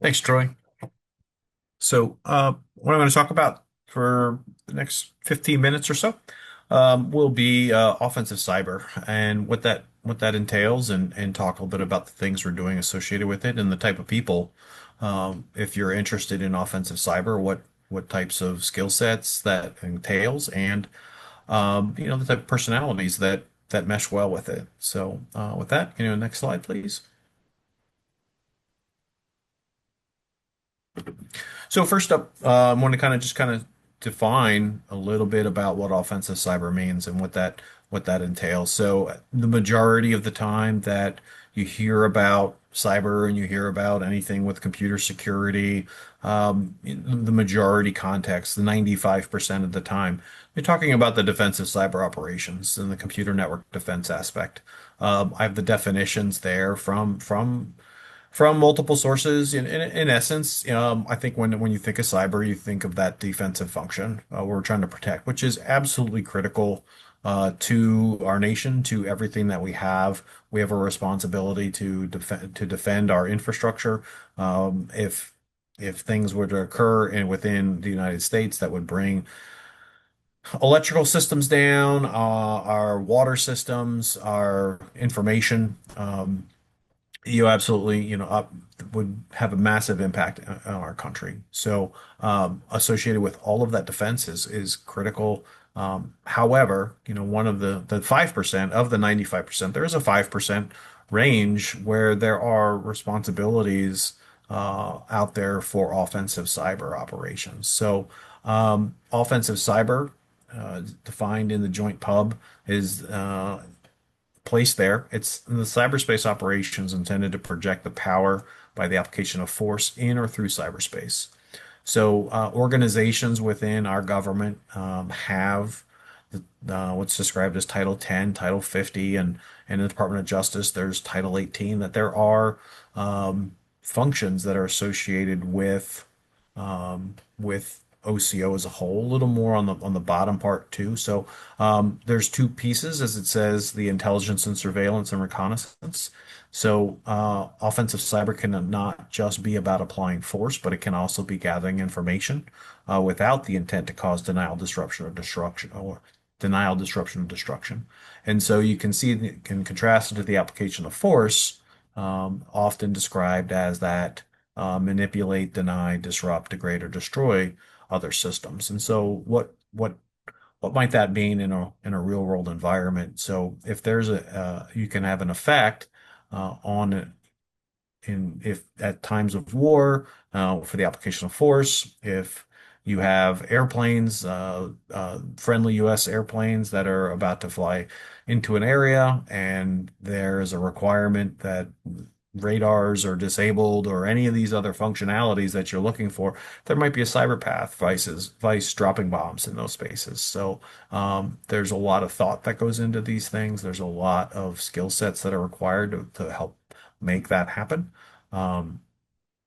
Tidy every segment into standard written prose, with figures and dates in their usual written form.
Thanks, Troy. What I'm going to talk about for the next 15 minutes or so will be offensive cyber and what that entails, and talk a little bit about the things we're doing associated with it and the type of people. If you're interested in offensive cyber, what types of skill sets that entails, and the type of personalities that mesh well with it. With that, next slide, please. So first up, I want to kind of define a little bit about what offensive cyber means and what that entails. So the majority of the time that you hear about cyber and you hear about anything with computer security, in the majority context, the 95% of the time, you're talking about the defensive cyber operations and the computer network defense aspect. I have the definitions there from multiple sources. In essence, I think when you think of cyber, you think of that defensive function we're trying to protect, which is absolutely critical to our nation, to everything that we have. We have a responsibility to defend our infrastructure. If things were to occur within the United States that would bring electrical systems down, our water systems, our information. You absolutely, would have a massive impact on our country. So, associated with all of that defense is critical. However, one of the 5% of the 95%, there is a 5% range where there are responsibilities out there for offensive cyber operations. So, offensive cyber, defined in the joint pub, is placed there. It's the cyberspace operations intended to project the power by the application of force in or through cyberspace. So, organizations within our government have what's described as Title 10, Title 50, and in the Department of Justice, there's Title 18, that there are functions that are associated with OCO as a whole, a little more on the bottom part too. So there's two pieces, as it says, the intelligence and surveillance and reconnaissance. So offensive cyber can not just be about applying force, but it can also be gathering information without the intent to cause denial, disruption, or destruction, or denial, disruption, or destruction. And so you can see, can contrast it to the application of force, often described as that manipulate, deny, disrupt, degrade, or destroy other systems. And so what might that mean in a real world environment? So if there's you can have an effect on in if at times of war, for the application of force, if you have airplanes, friendly U.S. airplanes that are about to fly into an area, and there's a requirement that radars are disabled or any of these other functionalities that you're looking for, there might be a cyber path, vice dropping bombs in those spaces. So there's a lot of thought that goes into these things. There's a lot of skill sets that are required to help make that happen. Um,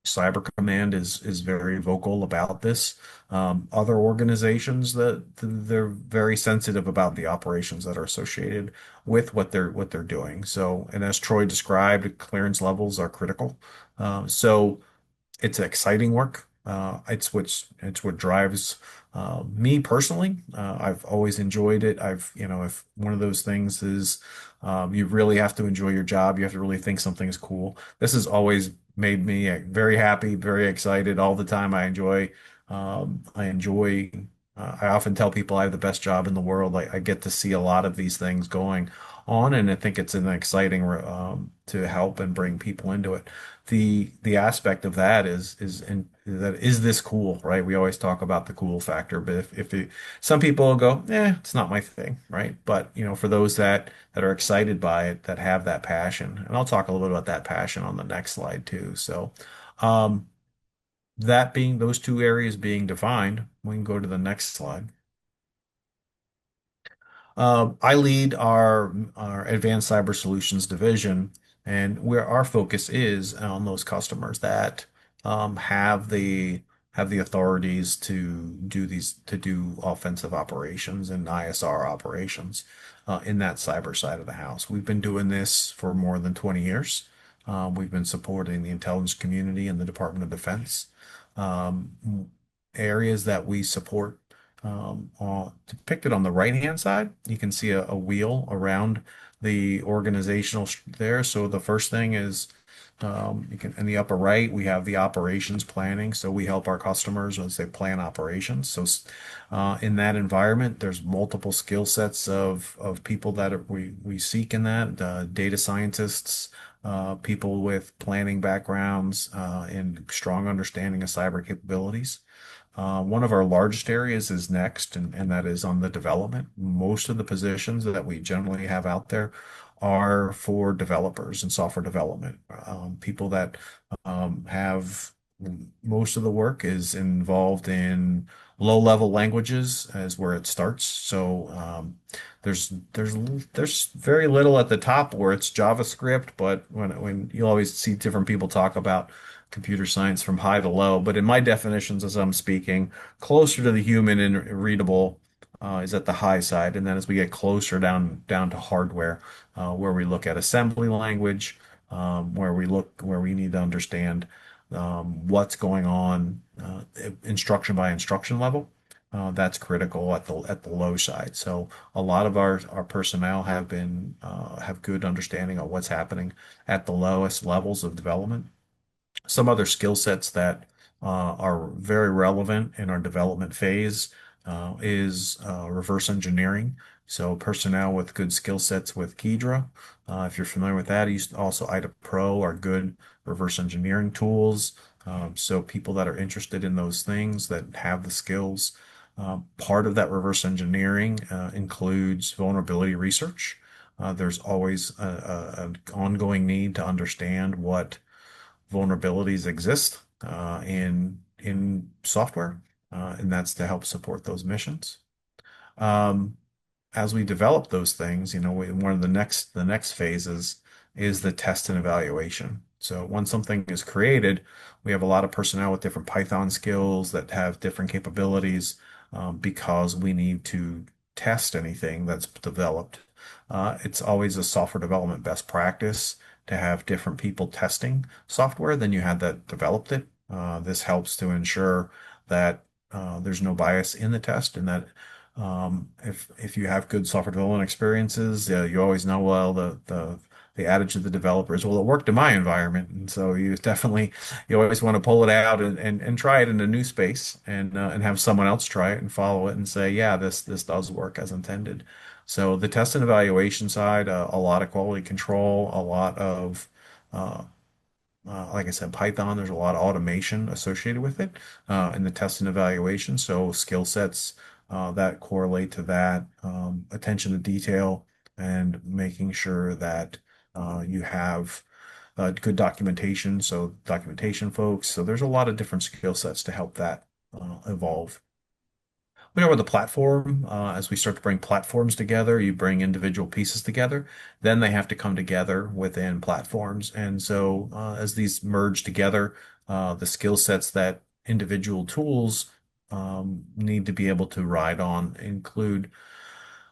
Cyber Command is very vocal about this. Other organizations, that they're very sensitive about the operations that are associated with what they're doing. So, and as Troy described, clearance levels are critical. So it's exciting work. It's what drives me personally. I've always enjoyed it. If one of those things is, you really have to enjoy your job. You have to really think something is cool. This has always made me very happy, very excited all the time. I enjoy. I often tell people I have the best job in the world. I get to see a lot of these things going on, and I think it's an exciting to help and bring people into it. The aspect of that is this cool, right? We always talk about the cool factor, but some people go, it's not my thing, right? But for those that are excited by it, that have that passion, and I'll talk a little bit about that passion on the next slide too. So, um, that being those two areas being defined, we can go to the next slide. I lead our advanced cyber solutions division, and where our focus is on those customers that have the authorities to do offensive operations and ISR operations in that cyber side of the house. We've been doing this for more than 20 years. We've been supporting the intelligence community and the Department of Defense. Areas that we support depicted on the right-hand side, you can see a wheel around the organizational there. So the first thing is you can in the upper right, we have the operations planning. So we help our customers as they plan operations. So in that environment, there's multiple skill sets of people that we seek in that data scientists, people with planning backgrounds, and strong understanding of cyber capabilities. One of our largest areas is next, and that is on the development. Most of the positions that we generally have out there are for developers and software development. People that have most of the work is involved in low-level languages as where it starts. So there's very little at the top where it's JavaScript, but when you always see different people talk about computer science from high to low, but in my definitions as I'm speaking, closer to the human and readable is at the high side, and then as we get closer down to hardware, where we look at assembly language, where we need to understand what's going on instruction by instruction level. That's critical at the low side. So a lot of our personnel have good understanding of what's happening at the lowest levels of development. Some other skill sets that are very relevant in our development phase is reverse engineering. So personnel with good skill sets with Kedra, if you're familiar with that, also IDA Pro are good reverse engineering tools. So people that are interested in those things that have the skills. Part of that reverse engineering includes vulnerability research. There's always an ongoing need to understand what vulnerabilities exist in software, and that's to help support those missions. Um, as we develop those things, one of the next phases is the test and evaluation. So once something is created, we have a lot of personnel with different Python skills that have different capabilities because we need to test anything that's developed. It's always a software development best practice to have different people testing software than you had that developed it. This helps to ensure that there's no bias in the test and that if you have good software development experiences, you always know, well, the adage of the developer is, well, it worked in my environment. And so you always want to pull it out and try it in a new space and have someone else try it and follow it and say, yeah, this does work as intended. So the test and evaluation side, a lot of quality control, a lot of uh, like I said, Python, there's a lot of automation associated with it in the test and evaluation. So skill sets that correlate to that, attention to detail, and making sure that you have good documentation. So documentation folks. So there's a lot of different skill sets to help that evolve. We know where the platform, as we start to bring platforms together, you bring individual pieces together, then they have to come together within platforms. And so, as these merge together, the skill sets that individual tools need to be able to ride on include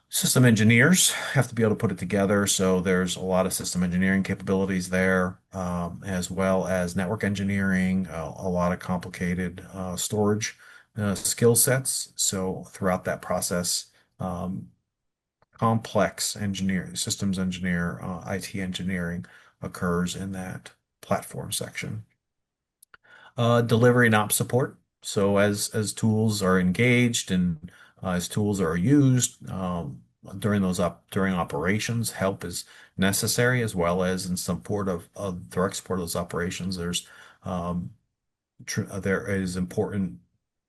system engineers have to be able to put it together. So there's a lot of system engineering capabilities there, as well as network engineering, a lot of complicated storage skill sets. So throughout that process, um, complex engineering, systems engineer, IT engineering occurs in that platform section. Delivery and ops support. So as tools are engaged and as tools are used during operations, help is necessary as well as in support of direct support of those operations. Um, there is important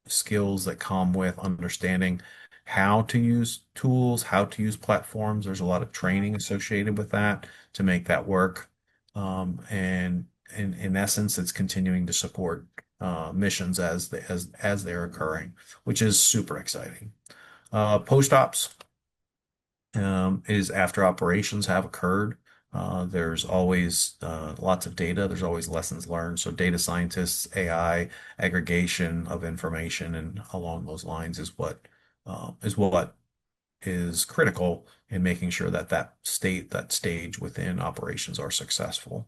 skills that come with understanding how to use tools, how to use platforms. There's a lot of training associated with that to make that work. And in essence, it's continuing to support missions as they're occurring, which is super exciting. Post ops is after operations have occurred. There's always lots of data. There's always lessons learned. So data scientists, AI, aggregation of information, and along those lines is what is critical in making sure that that stage within operations are successful.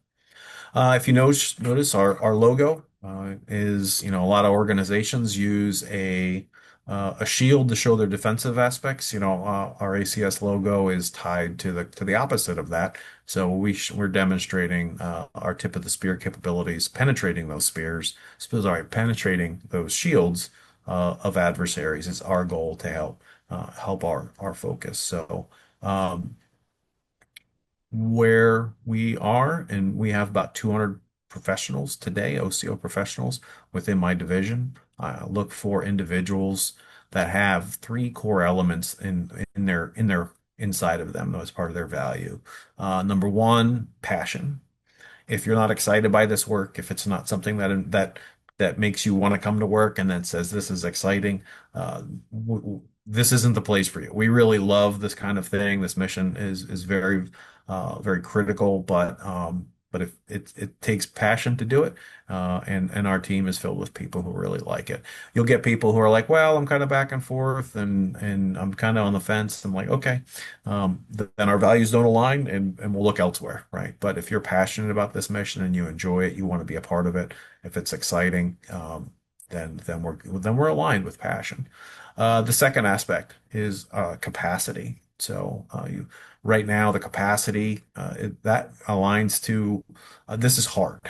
If you notice our logo is, a lot of organizations use a shield to show their defensive aspects. Our ACS logo is tied to the opposite of that. So we're demonstrating our tip of the spear capabilities, penetrating those penetrating those shields of adversaries is our goal to help our focus. So. Um, where we are, and we have about 200 professionals today, OCO professionals within my division. I look for individuals that have three core elements in their inside of them as part of their value. Number one, passion. If you're not excited by this work, if it's not something that makes you want to come to work and that says this is exciting, this isn't the place for you. We really love this kind of thing. This mission is very critical, but if it takes passion to do it, and our team is filled with people who really like it. You'll get people who are like, well, I'm kind of back and forth, and I'm kind of on the fence. I'm like, okay, then our values don't align, and we'll look elsewhere, right? But if you're passionate about this mission and you enjoy it, you want to be a part of it. If it's exciting, then we're aligned with passion. The second aspect is capacity. So right now, the capacity that aligns to this is hard.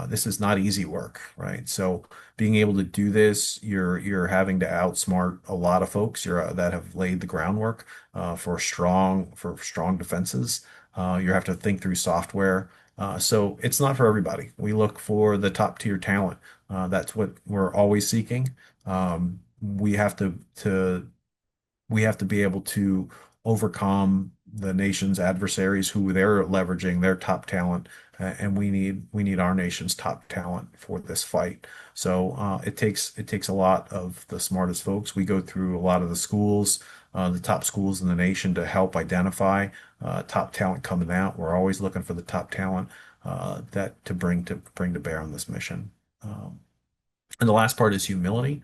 This is not easy work, right? So being able to do this, you're having to outsmart a lot of folks that have laid the groundwork for strong defenses. You have to think through software. So it's not for everybody. We look for the top tier talent. That's what we're always seeking. We have to we have to be able to overcome the nation's adversaries who they're leveraging their top talent, and we need our nation's top talent for this fight. So it takes a lot of the smartest folks. We go through a lot of the top schools in the nation to help identify top talent coming out. We're always looking for the top talent that to bring to bear on this mission. And the last part is humility.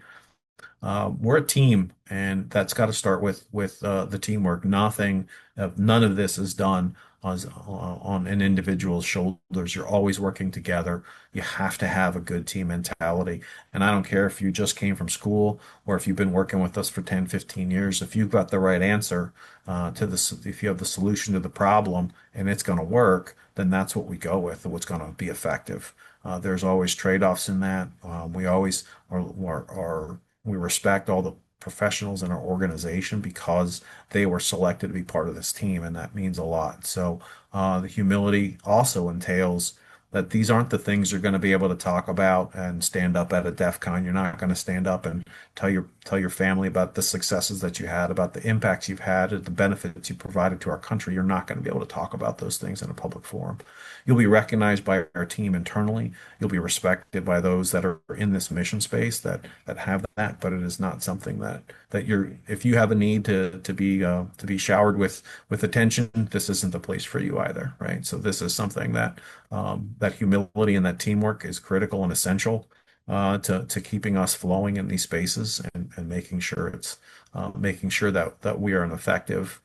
We're a team, and that's got to start with the teamwork. None of this is done on an individual's shoulders. You're always working together. You have to have a good team mentality. And I don't care if you just came from school or if you've been working with us for 10, 15 years. If you've got the right answer if you have the solution to the problem and it's going to work, then that's what we go with, what's going to be effective. There's always trade-offs in that. We always are we respect all the professionals in our organization because they were selected to be part of this team, and that means a lot. So the humility also entails that these aren't the things you're going to be able to talk about and stand up at a DEF CON. You're not going to stand up and tell your family about the successes that you had, about the impacts you've had, the benefits you provided to our country. You're not going to be able to talk about those things in a public forum. You'll be recognized by our team internally. You'll be respected by those that are in this mission space that have that, but it is not something that if you have a need to be showered with attention, this isn't the place for you either, right? So this is something that humility and that teamwork is critical and essential to keeping us flowing in these spaces and making sure that we are an effective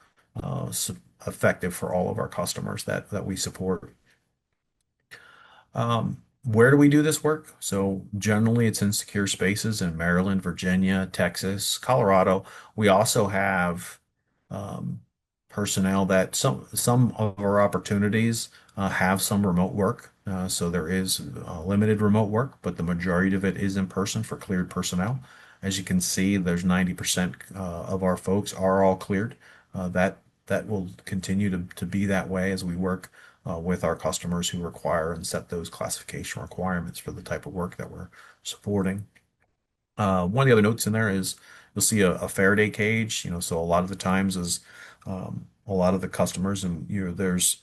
for all of our customers that we support. Where do we do this work? So generally it's in secure spaces in Maryland, Virginia, Texas, Colorado. We also have um, personnel that some of our opportunities have some remote work. So there is limited remote work, but the majority of it is in person for cleared personnel. As you can see, there's 90% of our folks are all cleared. That will continue to be that way as we work with our customers who require and set those classification requirements for the type of work that we're supporting. One of the other notes in there is you'll see a Faraday cage. So a lot of the times is a lot of the customers, and there's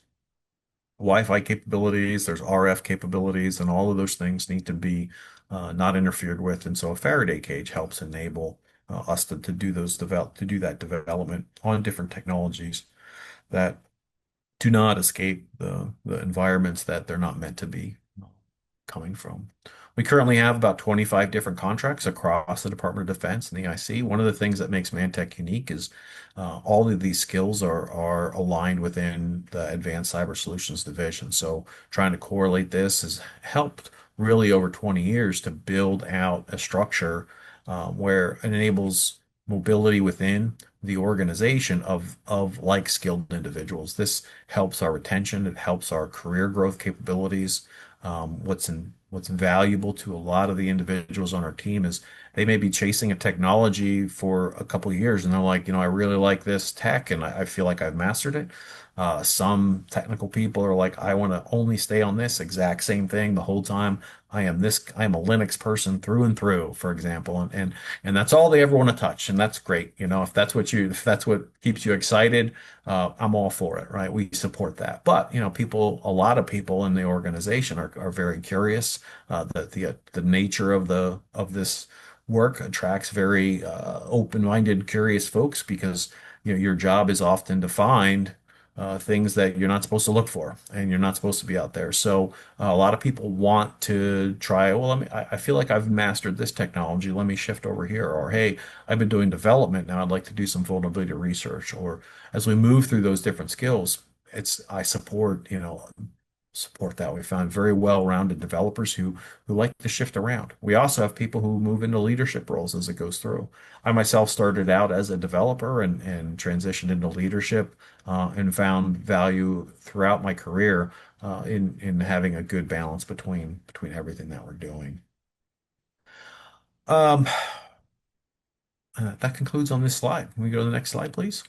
Wi-Fi capabilities, there's RF capabilities, and all of those things need to be not interfered with. And so a Faraday cage helps enable us to do that development on different technologies that do not escape the environments that they're not meant to be coming from. We currently have about 25 different contracts across the Department of Defense and the EIC. One of the things that makes ManTech unique is all of these skills are aligned within the Advanced Cyber Solutions Division. So trying to correlate this has helped really over 20 years to build out a structure where it enables mobility within the organization of like skilled individuals. This helps our retention. It helps our career growth capabilities. What's valuable to a lot of the individuals on our team is they may be chasing a technology for a couple of years and they're like, I really like this tech and I feel like I've mastered it. Some technical people are like, I want to only stay on this exact same thing the whole time. I am a Linux person through and through, for example, and that's all they ever want to touch, and that's great. If that's what keeps you excited, I'm all for it, right? We support that. But a lot of people in the organization are very curious. The nature of this work attracts very open-minded, curious folks because your job is often to find things that you're not supposed to look for and you're not supposed to be out there. So a lot of people want to try, well, I feel like I've mastered this technology. Let me shift over here. Or, hey, I've been doing development. Now I'd like to do some vulnerability research. Or as we move through those different skills, I support that. We found very well-rounded developers who like to shift around. We also have people who move into leadership roles as it goes through. I myself started out as a developer and transitioned into leadership and found value throughout my career in having a good balance between everything that we're doing. Um, that concludes on this slide. Can we go to the next slide, please?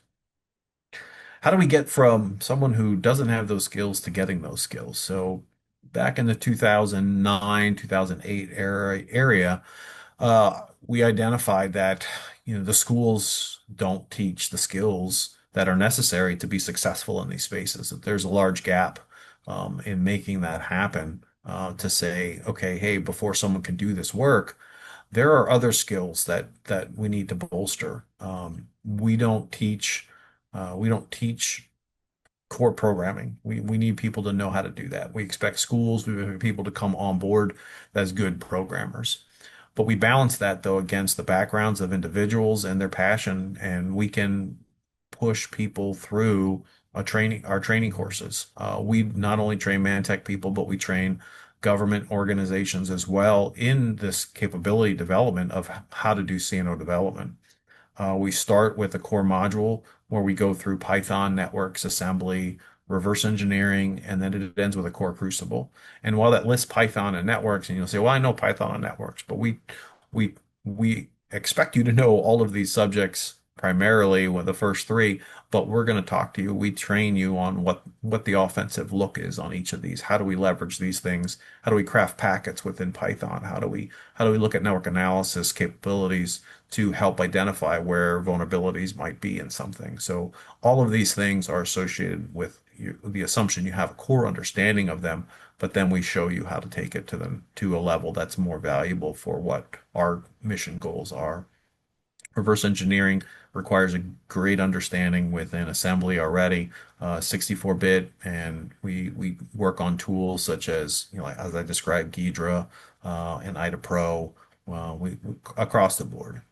How do we get from someone who doesn't have those skills to getting those skills? So back in the 2009, 2008 area, we identified that the schools don't teach the skills that are necessary to be successful in these spaces. That there's a large gap in making that happen. To say, okay, hey, before someone can do this work, there are other skills that we need to bolster. We don't teach core programming. We need people to know how to do that. We expect schools, we expect people to come on board as good programmers. But we balance that though against the backgrounds of individuals and their passion, and we can push people through our training courses. We not only train ManTech people, but we train government organizations as well in this capability development of how to do CNO development. We start with a core module where we go through Python, networks, assembly, reverse engineering, and then it ends with a core crucible. And while that lists Python and networks, and you'll say, well, I know Python and networks, but we we expect you to know all of these subjects primarily with the first three, but we're going to talk to you. We train you on what the offensive look is on each of these. How do we leverage these things? How do we craft packets within Python? How do we look at network analysis capabilities to help identify where vulnerabilities might be in something? So all of these things are associated with the assumption you have a core understanding of them, but then we show you how to take it to a level that's more valuable for what our mission goals are. Reverse engineering requires a great understanding within assembly already, 64-bit, and we work on tools such as, as I described, Ghidra and IDA Pro, across the board.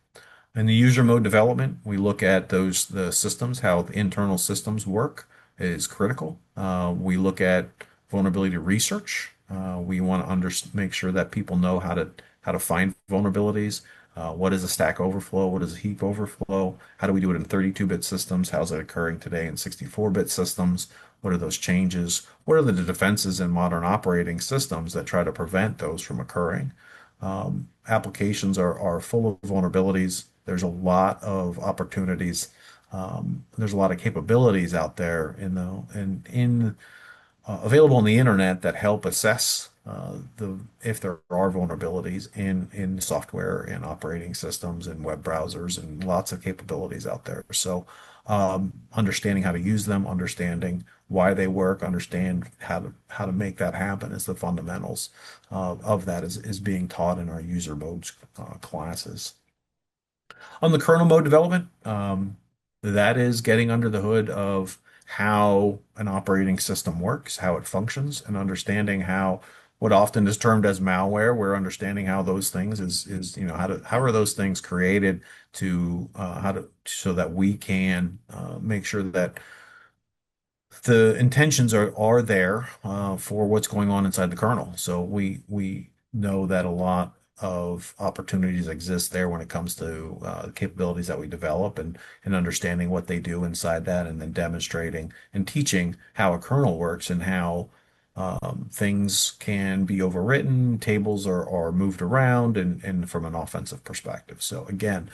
In the user mode development, we look at the systems, how the internal systems work is critical. We look at vulnerability research. We want to make sure that people know how to find vulnerabilities. What is a stack overflow? What is a heap overflow? How do we do it in 32-bit systems? How's it occurring today in 64-bit systems? What are those changes? What are the defenses in modern operating systems that try to prevent those from occurring? Applications are full of vulnerabilities. There's a lot of opportunities. There's a lot of capabilities out there available on the internet that help assess if there are vulnerabilities in software and operating systems and web browsers and lots of capabilities out there. So understanding how to use them, understanding why they work, understand how to make that happen is the fundamentals of that is being taught in our user modes classes. On the kernel mode development, that is getting under the hood of how an operating system works, how it functions, and understanding how what often is termed as malware. We're understanding how those things is how are those things created to how to so that we can make sure that the intentions are there for what's going on inside the kernel. So we know that a lot of opportunities exist there when it comes to capabilities that we develop and understanding what they do inside that, and then demonstrating and teaching how a kernel works and how things can be overwritten, tables are moved around, and from an offensive perspective. So again,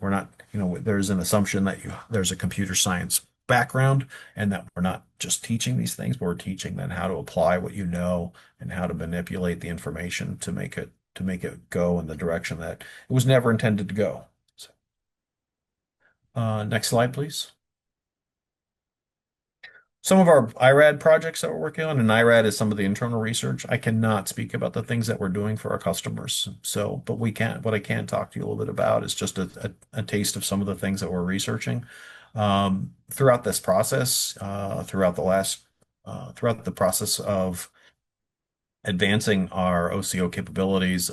we're not, there's an assumption that there's a computer science background and that we're not just teaching these things, but we're teaching then how to apply what you know and how to manipulate the information to make it go in the direction that it was never intended to go. So, next slide, please. Some of our IRAD projects that we're working on, and IRAD is some of the internal research. I cannot speak about the things that we're doing for our customers. So, but what I can talk to you a little bit about is just a taste of some of the things that we're researching. Throughout this process, throughout the process of advancing our OCO capabilities,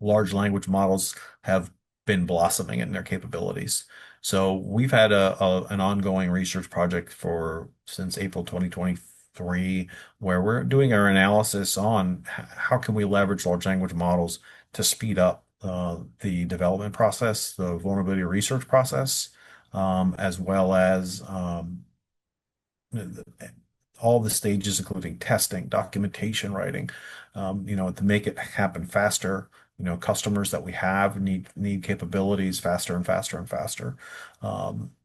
large language models have been blossoming in their capabilities. So we've had an ongoing research project for since April 2023, where we're doing our analysis on how can we leverage large language models to speed up the development process, the vulnerability research process, as well as all the stages, including testing, documentation writing, to make it happen faster. Customers that we have need capabilities faster and faster and faster.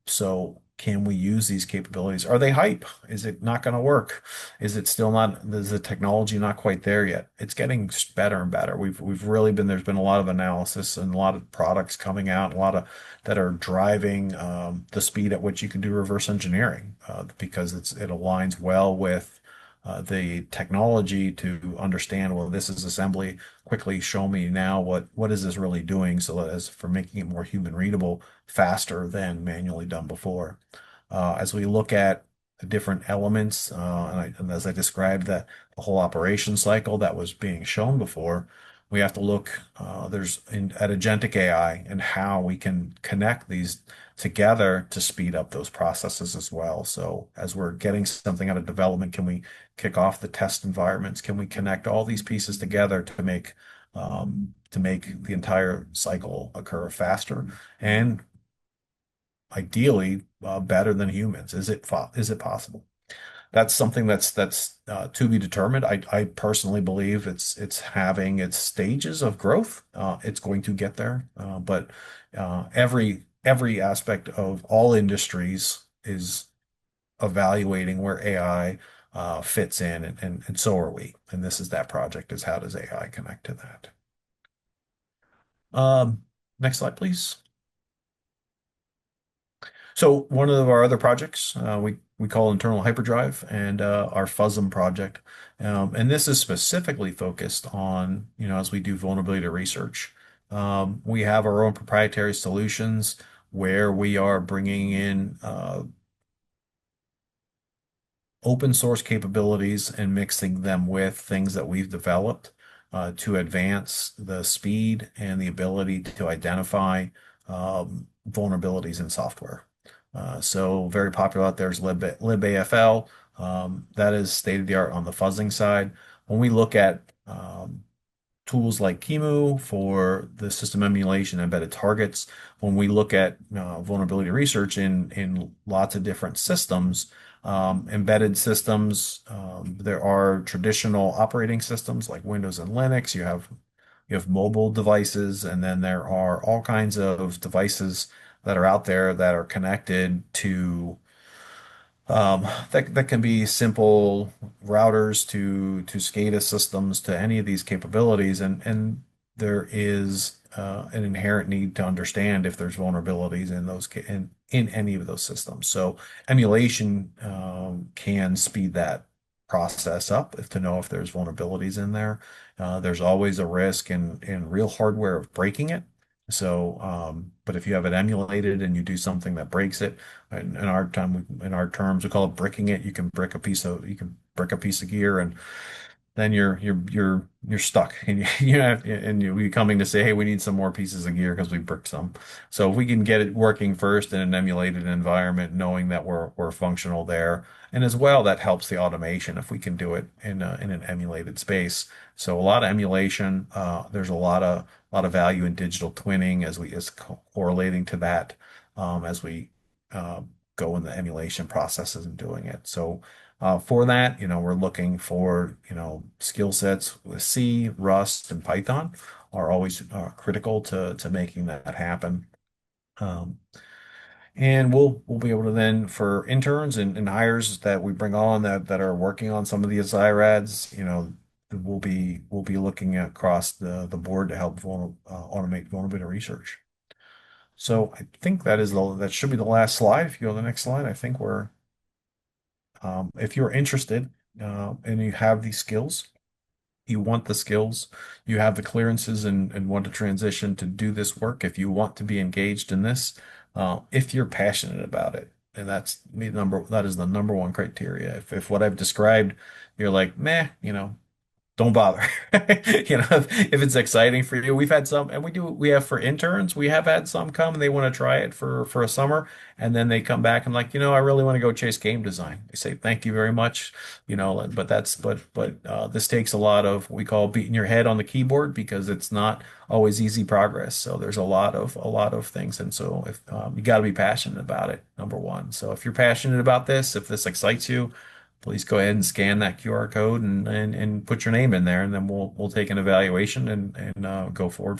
So can we use these capabilities? Are they hype? Is it not going to work? Is the technology not quite there yet? It's getting better and better. We've really there's been a lot of analysis and a lot of products coming out, a lot of that are driving the speed at which you can do reverse engineering because it aligns well with the technology to understand, well, this is assembly. Quickly show me now what is this really doing, so that as for making it more human readable faster than manually done before. As we look at the different elements, and as I described that the whole operation cycle that was being shown before, we have to look at agentic AI and how we can connect these together to speed up those processes as well. So as we're getting something out of development, can we kick off the test environments? Can we connect all these pieces together to make the entire cycle occur faster and ideally better than humans? Is it possible? That's something that's to be determined. I personally believe it's having its stages of growth. It's going to get there, but every aspect of all industries is evaluating where AI fits in, and so are we. And this is that project is how does AI connect to that? Um, Next slide, please. So one of our other projects we call internal hyperdrive and our FUSM project, and this is specifically focused on as we do vulnerability research. We have our own proprietary solutions where we are bringing in open source capabilities and mixing them with things that we've developed to advance the speed and the ability to identify vulnerabilities in software. So very popular out there is libafl. That is state of the art on the fuzzing side. When we look at tools like Kimu for the system emulation embedded targets, when we look at vulnerability research in lots of different systems, embedded systems, there are traditional operating systems like Windows and Linux. You have mobile devices, and then there are all kinds of devices that are out there that are connected to that can be simple routers to SCADA systems to any of these capabilities, and there is an inherent need to understand if there's vulnerabilities in any of those systems. So emulation can speed that process up if to know if there's vulnerabilities in there. There's always a risk in real hardware of breaking it. So, but if you have it emulated and you do something that breaks it, in our terms, we call it bricking it. You can brick a piece of gear, and then you're stuck, and you're coming to say, hey, we need some more pieces of gear because we bricked some. So if we can get it working first in an emulated environment, knowing that we're functional there, and as well that helps the automation if we can do it in an emulated space. So a lot of emulation. There's a lot of value in digital twinning as correlating to that as we uh, go in the emulation processes and doing it. So for that, we're looking for, skill sets with C, Rust, and Python are always critical to making that happen. Um, and we'll be able to then for interns and hires that we bring on that are working on some of these IRADs, we'll be looking across the board to help automate vulnerability research. So I think that should be the last slide. If you go to the next slide, I think if you're interested and you have these skills, you want the skills, you have the clearances and want to transition to do this work, if you want to be engaged in this, if you're passionate about it, and that is the number one criteria. If what I've described, you're like, meh, don't bother. If it's exciting for you, we've had some, and we have for interns, we have had some come and they want to try it for a summer, and then they come back and like, I really want to go chase game design. They say, thank you very much, but this takes a lot of what we call beating your head on the keyboard because it's not always easy progress. So there's a lot of things, and so if you got to be passionate about it, number one. So if you're passionate about this, if this excites you, please go ahead and scan that QR code and put your name in there, and then we'll take an evaluation and go forward